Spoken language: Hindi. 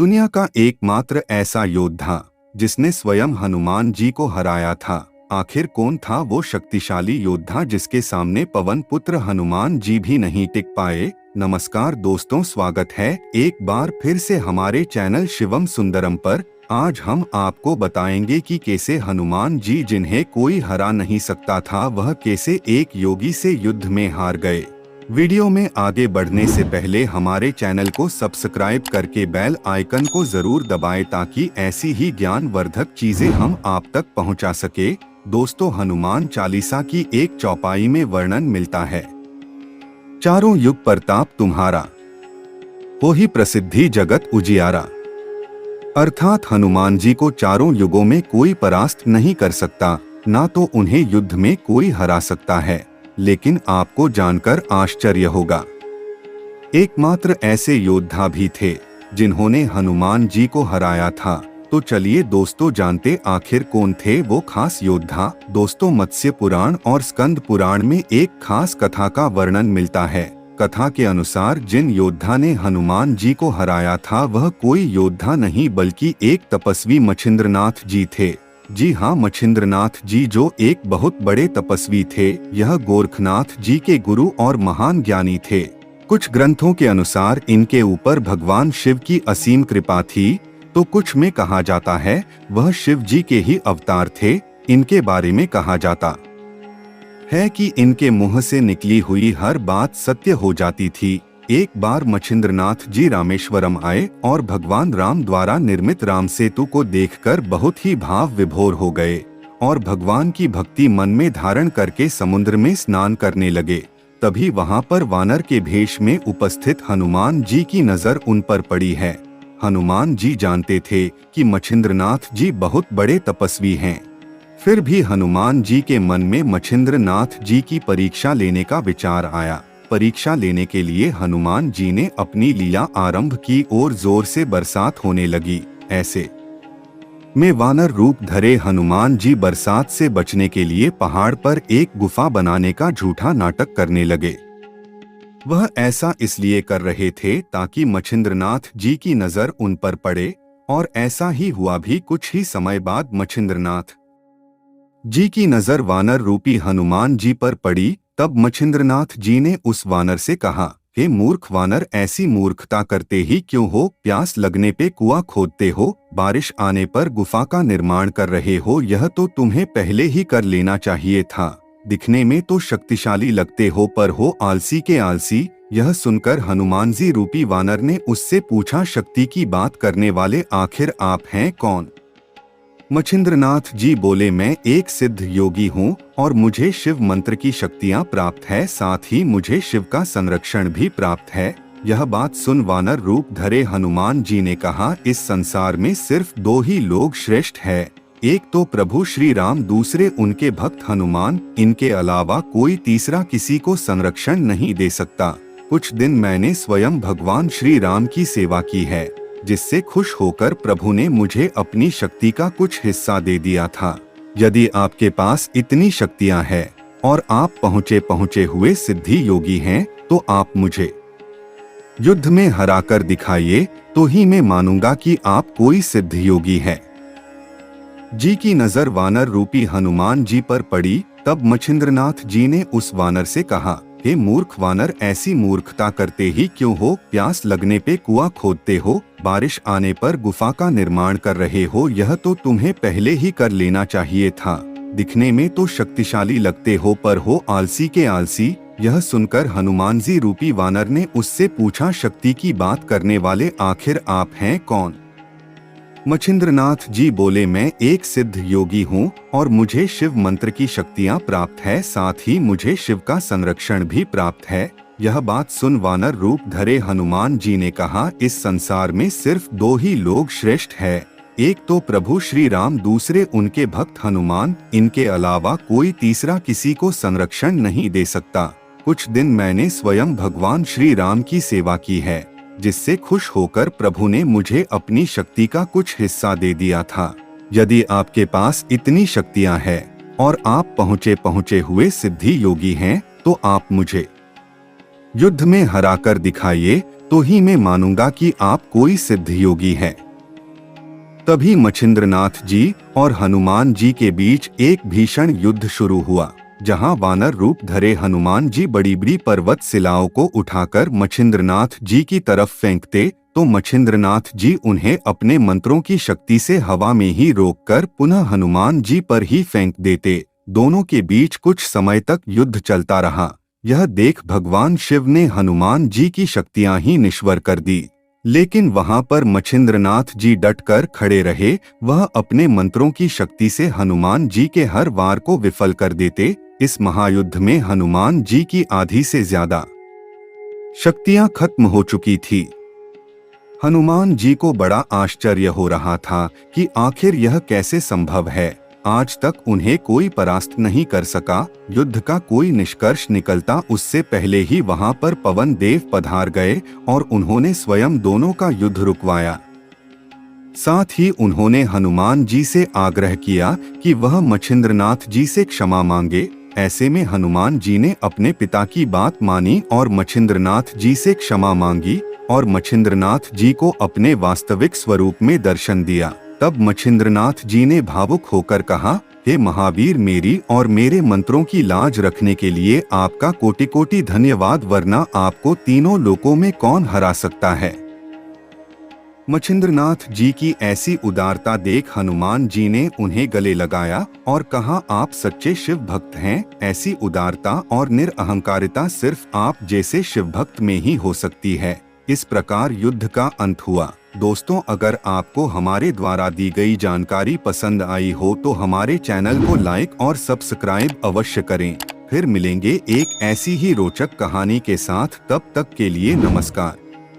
दुनिया का एकमात्र ऐसा योद्धा जिसने स्वयं हनुमान जी को हराया था। आखिर कौन था वो शक्तिशाली योद्धा जिसके सामने पवन पुत्र हनुमान जी भी नहीं टिक पाए। नमस्कार दोस्तों, स्वागत है एक बार फिर से हमारे चैनल शिवम सुंदरम पर। आज हम आपको बताएंगे कि कैसे हनुमान जी, जिन्हें कोई हरा नहीं सकता था, वह कैसे एक योगी से युद्ध में हार गए। वीडियो में आगे बढ़ने से पहले हमारे चैनल को सब्सक्राइब करके बेल आइकन को जरूर दबाएं ताकि ऐसी ही ज्ञानवर्धक चीजें हम आप तक पहुंचा सके। दोस्तों, हनुमान चालीसा की एक चौपाई में वर्णन मिलता है, चारों युग प्रताप तुम्हारा, हो ही प्रसिद्धि जगत उजियारा। अर्थात हनुमान जी को चारों युगों में कोई परास्त नहीं कर सकता, ना तो उन्हें युद्ध में कोई हरा सकता है। लेकिन आपको जानकर आश्चर्य होगा, एकमात्र ऐसे योद्धा भी थे जिन्होंने हनुमान जी को हराया था। तो चलिए दोस्तों, जानते आखिर कौन थे वो खास योद्धा। दोस्तों, मत्स्य पुराण और स्कंद पुराण में एक खास कथा का वर्णन मिलता है। कथा के अनुसार जिन योद्धा ने हनुमान जी को हराया था वह कोई योद्धा नहीं बल्कि एक तपस्वी मच्छिंद्रनाथ जी थे। जी हाँ, मच्छिंद्रनाथ जी जो एक बहुत बड़े तपस्वी थे। यह गोरखनाथ जी के गुरु और महान ज्ञानी थे। कुछ ग्रंथों के अनुसार इनके ऊपर भगवान शिव की असीम कृपा थी, तो कुछ में कहा जाता है वह शिव जी के ही अवतार थे। इनके बारे में कहा जाता है कि इनके मुंह से निकली हुई हर बात सत्य हो जाती थी। एक बार मच्छिंद्रनाथ जी रामेश्वरम आए और भगवान राम द्वारा निर्मित राम सेतु को देखकर बहुत ही भाव विभोर हो गए और भगवान की भक्ति मन में धारण करके समुद्र में स्नान करने लगे। तभी वहां पर वानर के भेष में उपस्थित हनुमान जी की नजर उन पर पड़ी है। हनुमान जी जानते थे कि मच्छिंद्रनाथ जी बहुत बड़े तपस्वी हैं। फिर भी हनुमान जी के मन में मच्छिंद्रनाथ जी की परीक्षा लेने का विचार आया। परीक्षा लेने के लिए हनुमान जी ने अपनी लीला आरंभ की और जोर से बरसात होने लगी। ऐसे में वानर रूप धरे हनुमान जी बरसात से बचने के लिए पहाड़ पर एक गुफा बनाने का झूठा नाटक करने लगे। वह ऐसा इसलिए कर रहे थे ताकि मच्छिंद्रनाथ जी की नजर उन पर पड़े, और ऐसा ही हुआ भी। कुछ ही समय बाद मच्छिंद्रनाथ जी की नजर वानर रूपी हनुमान जी पर पड़ी। तब मच्छिंद्रनाथ जी ने उस वानर से कहा, हे मूर्ख वानर, ऐसी मूर्खता करते ही क्यों हो? प्यास लगने पे कुआं खोदते हो, बारिश आने पर गुफा का निर्माण कर रहे हो। यह तो तुम्हें पहले ही कर लेना चाहिए था। दिखने में तो शक्तिशाली लगते हो पर हो आलसी के आलसी। यह सुनकर हनुमान जी रूपी वानर ने उससे पूछा, शक्ति की बात करने वाले आखिर आप हैं कौन? मच्छिंद्रनाथ जी बोले, मैं एक सिद्ध योगी हूँ और मुझे शिव मंत्र की शक्तियाँ प्राप्त है, साथ ही मुझे शिव का संरक्षण भी प्राप्त है। यह बात सुन वानर रूप धरे हनुमान जी ने कहा, इस संसार में सिर्फ दो ही लोग श्रेष्ठ है, एक तो प्रभु श्री राम, दूसरे उनके भक्त हनुमान। इनके अलावा कोई तीसरा किसी को संरक्षण नहीं दे सकता। कुछ दिन मैंने स्वयं भगवान श्री राम की सेवा की है, जिससे खुश होकर प्रभु ने मुझे अपनी शक्ति का कुछ हिस्सा दे दिया था। यदि आपके पास इतनी शक्तियां हैं और आप पहुँचे पहुँचे हुए सिद्धि योगी हैं, तो आप मुझे युद्ध में हराकर दिखाइए, तो ही मैं मानूंगा कि आप कोई सिद्ध योगी हैं। जी की नजर वानर रूपी हनुमान जी पर पड़ी। तब मच्छिंद्रनाथ जी ने उस वानर से कहा, हे मूर्ख वानर, ऐसी मूर्खता करते ही क्यों हो? प्यास लगने पे कुआं खोदते हो, बारिश आने पर गुफा का निर्माण कर रहे हो। यह तो तुम्हें पहले ही कर लेना चाहिए था। दिखने में तो शक्तिशाली लगते हो पर हो आलसी के आलसी। यह सुनकर हनुमान जी रूपी वानर ने उससे पूछा, शक्ति की बात करने वाले आखिर आप हैं कौन? मच्छिंद्रनाथ जी बोले, मैं एक सिद्ध योगी हूँ और मुझे शिव मंत्र की शक्तियाँ प्राप्त है, साथ ही मुझे शिव का संरक्षण भी प्राप्त है। यह बात सुन वानर रूप धरे हनुमान जी ने कहा, इस संसार में सिर्फ दो ही लोग श्रेष्ठ है, एक तो प्रभु श्री राम, दूसरे उनके भक्त हनुमान। इनके अलावा कोई तीसरा किसी को संरक्षण नहीं दे सकता। कुछ दिन मैंने स्वयं भगवान श्री राम की सेवा की है, जिससे खुश होकर प्रभु ने मुझे अपनी शक्ति का कुछ हिस्सा दे दिया था। यदि आपके पास इतनी शक्तियां हैं और आप पहुँचे पहुँचे हुए सिद्धि योगी हैं, तो आप मुझे युद्ध में हराकर दिखाइए, तो ही मैं मानूंगा कि आप कोई सिद्ध योगी है। तभी मच्छिंद्रनाथ जी और हनुमान जी के बीच एक भीषण युद्ध शुरू हुआ, जहां वानर रूप धरे हनुमान जी बड़ी बड़ी पर्वत शिलाओं को उठाकर मच्छिंद्रनाथ जी की तरफ फेंकते, तो मच्छिंद्रनाथ जी उन्हें अपने मंत्रों की शक्ति से हवा में ही रोककर पुनः हनुमान जी पर ही फेंक देते। दोनों के बीच कुछ समय तक युद्ध चलता रहा। यह देख भगवान शिव ने हनुमान जी की शक्तियां ही निश्वर कर दी, लेकिन वहां पर मच्छिंद्रनाथ जी डटकर खड़े रहे। वह अपने मंत्रों की शक्ति से हनुमान जी के हर वार को विफल कर देते। इस महायुद्ध में हनुमान जी की आधी से ज्यादा शक्तियां खत्म हो चुकी थी। हनुमान जी को बड़ा आश्चर्य हो रहा था कि आखिर यह कैसे संभव है। आज तक उन्हें कोई परास्त नहीं कर सका। युद्ध का कोई निष्कर्ष निकलता उससे पहले ही वहां पर पवन देव पधार गए और उन्होंने स्वयं दोनों का युद्ध रुकवाया। साथ ही उन्होंने हनुमान जी से आग्रह किया कि वह मच्छिंद्रनाथ जी से क्षमा मांगे। ऐसे में हनुमान जी ने अपने पिता की बात मानी और मच्छिंद्रनाथ जी से क्षमा मांगी और मच्छिंद्रनाथ जी को अपने वास्तविक स्वरूप में दर्शन दिया। तब मच्छिंद्रनाथ जी ने भावुक होकर कहा, हे महावीर, मेरी और मेरे मंत्रों की लाज रखने के लिए आपका कोटि कोटि धन्यवाद, वरना आपको तीनों लोकों में कौन हरा सकता है। मच्छिंद्रनाथ जी की ऐसी उदारता देख हनुमान जी ने उन्हें गले लगाया और कहा, आप सच्चे शिव भक्त हैं। ऐसी उदारता और निरअहंकारिता सिर्फ आप जैसे शिव भक्त में ही हो सकती है। इस प्रकार युद्ध का अंत हुआ। दोस्तों, अगर आपको हमारे द्वारा दी गई जानकारी पसंद आई हो तो हमारे चैनल को लाइक और सब्सक्राइब अवश्य करें। फिर मिलेंगे एक ऐसी ही रोचक कहानी के साथ। तब तक के लिए नमस्कार।